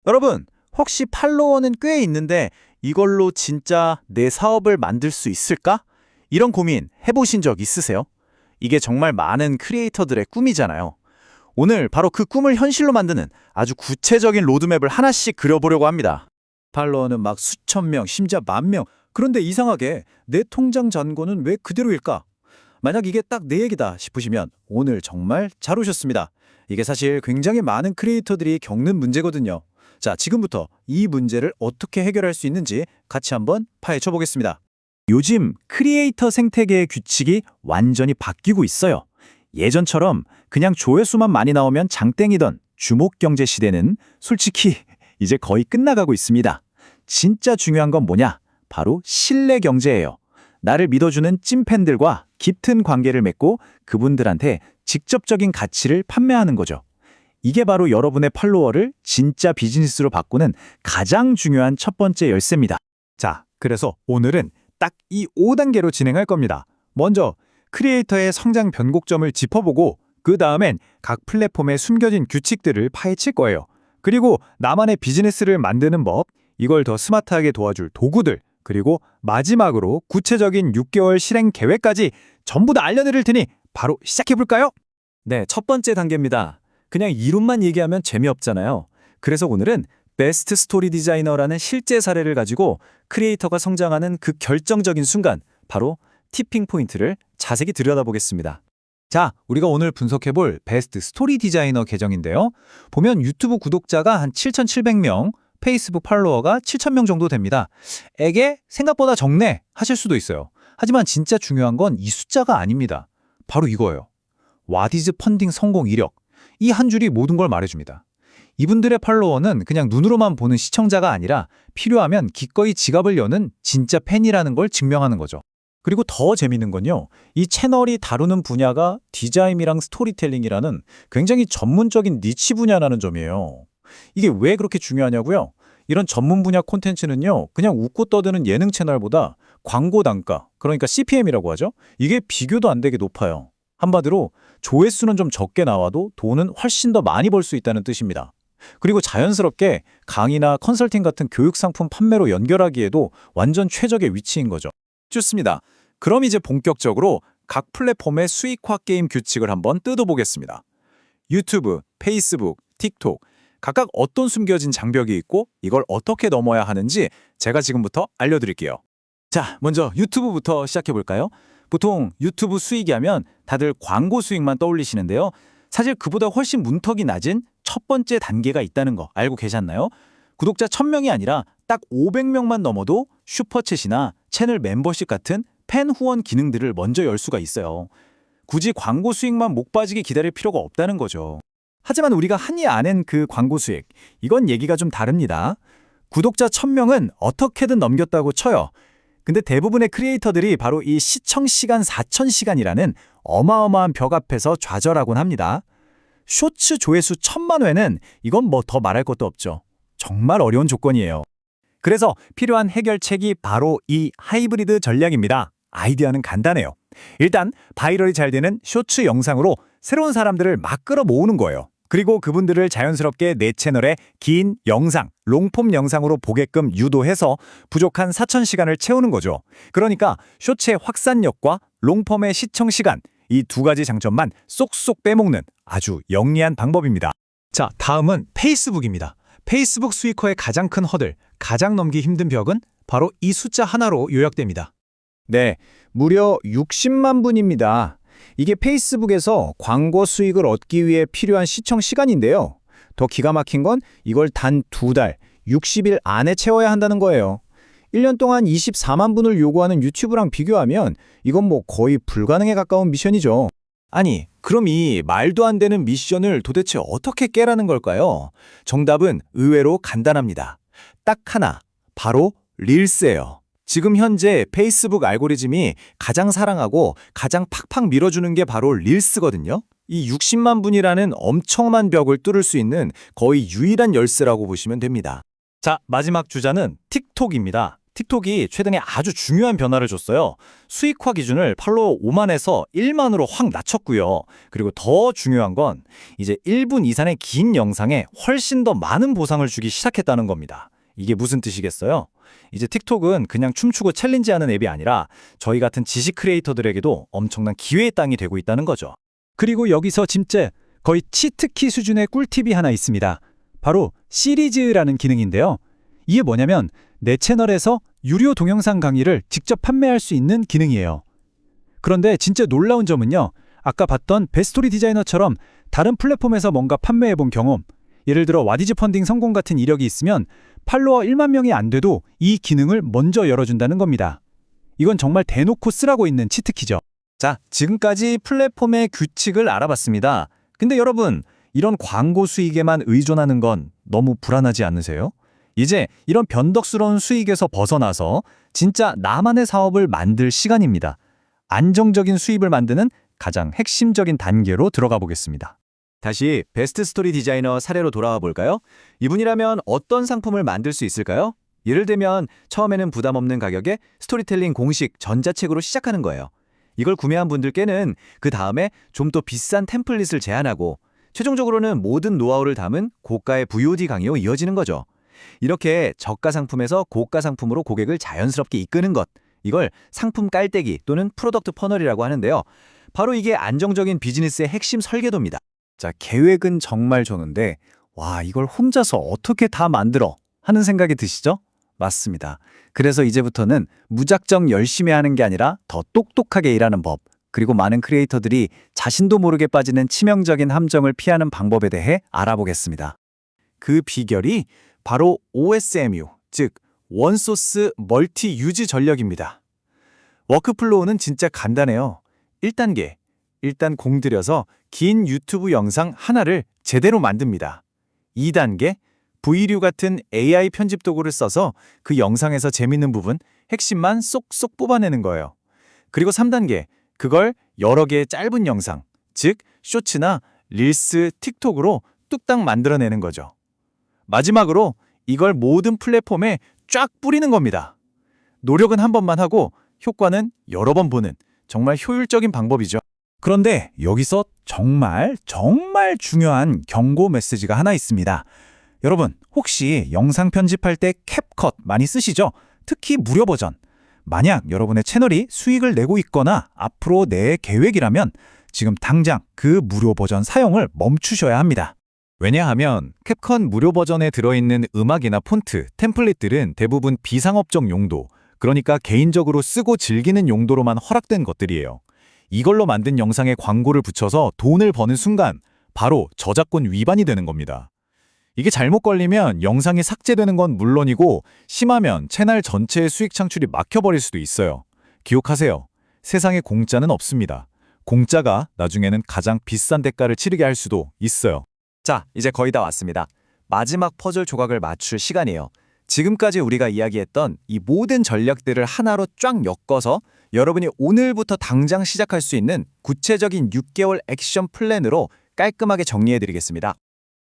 여러분, 혹시 팔로워는 꽤 있는데 이걸로 진짜 내 사업을 만들 수 있을까? 이런 고민 해보신 적 있으세요? 이게 정말 많은 크리에이터들의 꿈이잖아요. 오늘 바로 그 꿈을 현실로 만드는 아주 구체적인 로드맵을 하나씩 그려보려고 합니다. 팔로워는 막 수천 명, 심지어 만 명. 그런데 이상하게 내 통장 잔고는 왜 그대로일까? 만약 이게 딱 내 얘기다 싶으시면 오늘 정말 잘 오셨습니다. 이게 사실 굉장히 많은 크리에이터들이 겪는 문제거든요. 자, 지금부터 이 문제를 어떻게 해결할 수 있는지 같이 한번 파헤쳐 보겠습니다. 요즘 크리에이터 생태계의 규칙이 완전히 바뀌고 있어요. 예전처럼 그냥 조회수만 많이 나오면 장땡이던 주목경제 시대는 솔직히 이제 거의 끝나가고 있습니다. 진짜 중요한 건 뭐냐? 바로 신뢰경제예요. 나를 믿어주는 찐팬들과 깊은 관계를 맺고 그분들한테 직접적인 가치를 판매하는 거죠. 이게 바로 여러분의 팔로워를 진짜 비즈니스로 바꾸는 가장 중요한 첫 번째 열쇠입니다. 자, 그래서 오늘은 딱 이 5단계로 진행할 겁니다. 먼저 크리에이터의 성장 변곡점을 짚어보고 그 다음엔 각 플랫폼의 숨겨진 규칙들을 파헤칠 거예요. 그리고 나만의 비즈니스를 만드는 법, 이걸 더 스마트하게 도와줄 도구들, 그리고 마지막으로 구체적인 6개월 실행 계획까지 전부 다 알려드릴 테니 바로 시작해볼까요? 네, 첫 번째 단계입니다. 그냥 이론만 얘기하면 재미없잖아요. 그래서 오늘은 베스트 스토리 디자이너라는 실제 사례를 가지고 크리에이터가 성장하는 그 결정적인 순간, 바로 티핑 포인트를 자세히 들여다보겠습니다. 자, 우리가 오늘 분석해볼 베스트 스토리 디자이너 계정인데요. 보면 유튜브 구독자가 한 7,700명, 페이스북 팔로워가 7,000명 정도 됩니다. 에게 생각보다 적네 하실 수도 있어요. 하지만 진짜 중요한 건 이 숫자가 아닙니다. 바로 이거예요. What is 펀딩 성공 이력. 이 한 줄이 모든 걸 말해줍니다. 이분들의 팔로워는 그냥 눈으로만 보는 시청자가 아니라 필요하면 기꺼이 지갑을 여는 진짜 팬이라는 걸 증명하는 거죠. 그리고 더 재밌는 건요. 이 채널이 다루는 분야가 디자인이랑 스토리텔링이라는 굉장히 전문적인 니치 분야라는 점이에요. 이게 왜 그렇게 중요하냐고요? 이런 전문 분야 콘텐츠는요. 그냥 웃고 떠드는 예능 채널보다 광고 단가, 그러니까 CPM이라고 하죠. 이게 비교도 안 되게 높아요. 한마디로 조회수는 좀 적게 나와도 돈은 훨씬 더 많이 벌 수 있다는 뜻입니다. 그리고 자연스럽게 강의나 컨설팅 같은 교육 상품 판매로 연결하기에도 완전 최적의 위치인 거죠. 좋습니다. 그럼 이제 본격적으로 각 플랫폼의 수익화 게임 규칙을 한번 뜯어보겠습니다. 유튜브, 페이스북, 틱톡 각각 어떤 숨겨진 장벽이 있고 이걸 어떻게 넘어야 하는지 제가 지금부터 알려드릴게요. 자, 먼저 유튜브부터 시작해볼까요? 보통 유튜브 수익이 하면 다들 광고 수익만 떠올리시는데요. 사실 그보다 훨씬 문턱이 낮은 첫 번째 단계가 있다는 거 알고 계셨나요? 구독자 1,000명이 아니라 딱 500명만 넘어도 슈퍼챗이나 채널 멤버십 같은 팬 후원 기능들을 먼저 열 수가 있어요. 굳이 광고 수익만 목 빠지게 기다릴 필요가 없다는 거죠. 하지만 우리가 흔히 아는 그 광고 수익, 이건 얘기가 좀 다릅니다. 구독자 1,000명은 어떻게든 넘겼다고 쳐요. 근데 대부분의 크리에이터들이 바로 이 시청 시간 4,000시간이라는 어마어마한 벽 앞에서 좌절하곤 합니다. 쇼츠 조회수 1,000만 회는 이건 뭐 더 말할 것도 없죠. 정말 어려운 조건이에요. 그래서 필요한 해결책이 바로 이 하이브리드 전략입니다. 아이디어는 간단해요. 일단 바이럴이 잘 되는 쇼츠 영상으로 새로운 사람들을 막 끌어모으는 거예요. 그리고 그분들을 자연스럽게 내 채널에 긴 영상, 롱폼 영상으로 보게끔 유도해서 부족한 4,000시간을 채우는 거죠. 그러니까 쇼츠의 확산력과 롱폼의 시청 시간, 이 두 가지 장점만 쏙쏙 빼먹는 아주 영리한 방법입니다. 자, 다음은 페이스북입니다. 페이스북 수익화의 가장 큰 허들, 가장 넘기 힘든 벽은 바로 이 숫자 하나로 요약됩니다. 네, 무려 60만 분입니다. 이게 페이스북에서 광고 수익을 얻기 위해 필요한 시청 시간인데요. 더 기가 막힌 건 이걸 단 2달, 60일 안에 채워야 한다는 거예요. 1년 동안 24만 분을 요구하는 유튜브랑 비교하면 이건 뭐 거의 불가능에 가까운 미션이죠. 아니, 그럼 이 말도 안 되는 미션을 도대체 어떻게 깨라는 걸까요? 정답은 의외로 간단합니다. 딱 하나, 바로 릴스예요. 지금 현재 페이스북 알고리즘이 가장 사랑하고 가장 팍팍 밀어주는 게 바로 릴스거든요. 이 60만 분이라는 엄청난 벽을 뚫을 수 있는 거의 유일한 열쇠라고 보시면 됩니다. 자, 마지막 주자는 틱톡입니다. 틱톡이 최근에 아주 중요한 변화를 줬어요. 수익화 기준을 팔로워 5만에서 1만으로 확 낮췄고요. 그리고 더 중요한 건 이제 1분 이상의 긴 영상에 훨씬 더 많은 보상을 주기 시작했다는 겁니다. 이게 무슨 뜻이겠어요? 이제 틱톡은 그냥 춤추고 챌린지하는 앱이 아니라 저희 같은 지식 크리에이터들에게도 엄청난 기회의 땅이 되고 있다는 거죠. 그리고 여기서 진짜 거의 치트키 수준의 꿀팁이 하나 있습니다. 바로 시리즈라는 기능인데요. 이게 뭐냐면 내 채널에서 유료 동영상 강의를 직접 판매할 수 있는 기능이에요. 그런데 진짜 놀라운 점은요. 아까 봤던 베스토리 디자이너처럼 다른 플랫폼에서 뭔가 판매해본 경험, 예를 들어 와디즈 펀딩 성공 같은 이력이 있으면 팔로워 1만 명이 안 돼도 이 기능을 먼저 열어준다는 겁니다. 이건 정말 대놓고 쓰라고 있는 치트키죠. 자, 지금까지 플랫폼의 규칙을 알아봤습니다. 근데 여러분, 이런 광고 수익에만 의존하는 건 너무 불안하지 않으세요? 이제 이런 변덕스러운 수익에서 벗어나서 진짜 나만의 사업을 만들 시간입니다. 안정적인 수입을 만드는 가장 핵심적인 단계로 들어가 보겠습니다. 다시 베스트 스토리 디자이너 사례로 돌아와 볼까요? 이분이라면 어떤 상품을 만들 수 있을까요? 예를 들면 처음에는 부담 없는 가격에 스토리텔링 공식 전자책으로 시작하는 거예요. 이걸 구매한 분들께는 그 다음에 좀 더 비싼 템플릿을 제안하고 최종적으로는 모든 노하우를 담은 고가의 VOD 강의로 이어지는 거죠. 이렇게 저가 상품에서 고가 상품으로 고객을 자연스럽게 이끄는 것, 이걸 상품 깔때기 또는 프로덕트 퍼널이라고 하는데요. 바로 이게 안정적인 비즈니스의 핵심 설계도입니다. 자, 계획은 정말 좋은데 와, 이걸 혼자서 어떻게 다 만들어? 하는 생각이 드시죠? 맞습니다. 그래서 이제부터는 무작정 열심히 하는 게 아니라 더 똑똑하게 일하는 법, 그리고 많은 크리에이터들이 자신도 모르게 빠지는 치명적인 함정을 피하는 방법에 대해 알아보겠습니다. 그 비결이 바로 OSMU, 즉 원소스 멀티 유즈 전략입니다. 워크플로우는 진짜 간단해요. 1단계, 일단 공들여서 긴 유튜브 영상 하나를 제대로 만듭니다. 2단계, V류 같은 AI 편집 도구를 써서 그 영상에서 재밌는 부분, 핵심만 쏙쏙 뽑아내는 거예요. 그리고 3단계, 그걸 여러 개의 짧은 영상, 즉 쇼츠나 릴스, 틱톡으로 뚝딱 만들어내는 거죠. 마지막으로 이걸 모든 플랫폼에 쫙 뿌리는 겁니다. 노력은 한 번만 하고 효과는 여러 번 보는 정말 효율적인 방법이죠. 그런데 여기서 정말 중요한 경고 메시지가 하나 있습니다. 여러분, 혹시 영상 편집할 때 캡컷 많이 쓰시죠? 특히 무료 버전. 만약 여러분의 채널이 수익을 내고 있거나 앞으로 낼 계획이라면 지금 당장 그 무료 버전 사용을 멈추셔야 합니다. 왜냐하면 캡컷 무료 버전에 들어있는 음악이나 폰트, 템플릿들은 대부분 비상업적 용도, 그러니까 개인적으로 쓰고 즐기는 용도로만 허락된 것들이에요. 이걸로 만든 영상에 광고를 붙여서 돈을 버는 순간 바로 저작권 위반이 되는 겁니다. 이게 잘못 걸리면 영상이 삭제되는 건 물론이고 심하면 채널 전체의 수익 창출이 막혀버릴 수도 있어요. 기억하세요. 세상에 공짜는 없습니다. 공짜가 나중에는 가장 비싼 대가를 치르게 할 수도 있어요. 자, 이제 거의 다 왔습니다. 마지막 퍼즐 조각을 맞출 시간이에요. 지금까지 우리가 이야기했던 이 모든 전략들을 하나로 쫙 엮어서 여러분이 오늘부터 당장 시작할 수 있는 구체적인 6개월 액션 플랜으로 깔끔하게 정리해드리겠습니다.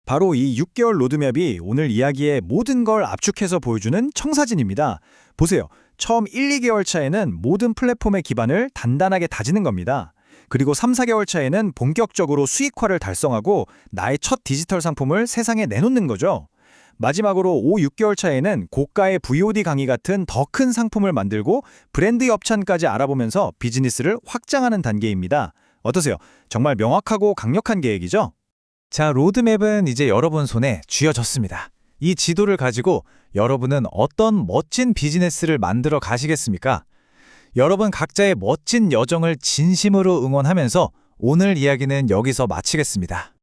바로 이 6개월 로드맵이 오늘 이야기의 모든 걸 압축해서 보여주는 청사진입니다. 보세요. 처음 1, 2개월 차에는 모든 플랫폼의 기반을 단단하게 다지는 겁니다. 그리고 3, 4개월 차에는 본격적으로 수익화를 달성하고 나의 첫 디지털 상품을 세상에 내놓는 거죠. 마지막으로 5, 6개월 차에는 고가의 VOD 강의 같은 더 큰 상품을 만들고 브랜드 협찬까지 알아보면서 비즈니스를 확장하는 단계입니다. 어떠세요? 정말 명확하고 강력한 계획이죠? 자, 로드맵은 이제 여러분 손에 쥐어졌습니다. 이 지도를 가지고 여러분은 어떤 멋진 비즈니스를 만들어 가시겠습니까? 여러분 각자의 멋진 여정을 진심으로 응원하면서 오늘 이야기는 여기서 마치겠습니다.